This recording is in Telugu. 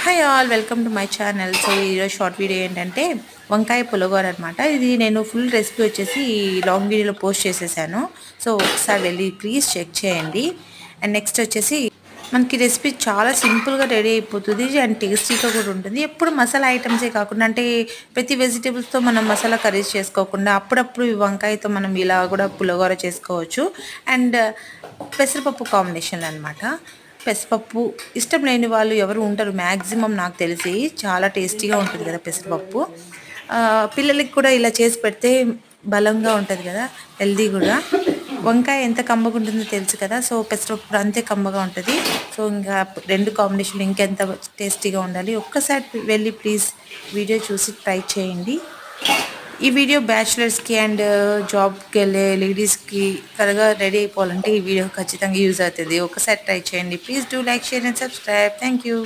Hi all, welcome to my channel. So ఈరోజు షార్ట్ వీడియో ఏంటంటే వంకాయ పులగూర అనమాట. ఇది నేను ఫుల్ రెసిపీ వచ్చేసి లాంగ్ వీడియోలో పోస్ట్ చేసేసాను. సో ఒకసారి వెళ్ళి ప్లీజ్ చెక్ చేయండి. అండ్ నెక్స్ట్ వచ్చేసి మనకి రెసిపీ చాలా సింపుల్గా రెడీ అయిపోతుంది అండ్ టేస్టీగా కూడా ఉంటుంది. ఎప్పుడు మసాలా ఐటమ్సే కాకుండా, అంటే ప్రతి వెజిటేబుల్స్తో మనం మసాలా కర్రీస్ చేసుకోకుండా అప్పుడప్పుడు ఈ వంకాయతో మనం ఇలా కూడా పులగూర చేసుకోవచ్చు. అండ్ పెసరపప్పు కాంబినేషన్ అనమాట. పెసరపప్పు ఇష్టం లేని వాళ్ళు ఎవరు ఉంటారు మ్యాక్సిమం, నాకు తెలిసి చాలా టేస్టీగా ఉంటుంది కదా పెసరపప్పు. పిల్లలకి కూడా ఇలా చేసి పెడితే బలంగా ఉంటుంది కదా, హెల్దీ కూడా. వంకాయ ఎంత కమ్మగా ఉంటుందో తెలుసు కదా, సో పెసరపప్పు అంతే కమ్మగా ఉంటుంది. సో ఇంకా రెండు కాంబినేషన్ ఇంకెంత టేస్టీగా ఉండాలి. ఒక్కసారి వెళ్ళి ప్లీజ్ వీడియో చూసి ట్రై చేయండి. ఈ వీడియో బ్యాచిలర్స్కి అండ్ జాబ్కి వెళ్ళే లేడీస్కి త్వరగా రెడీ అయిపోవాలంటే ఈ వీడియో ఖచ్చితంగా యూజ్ అవుతుంది. ఒకసారి ట్రై చేయండి. Please do like, share and subscribe. Thank you.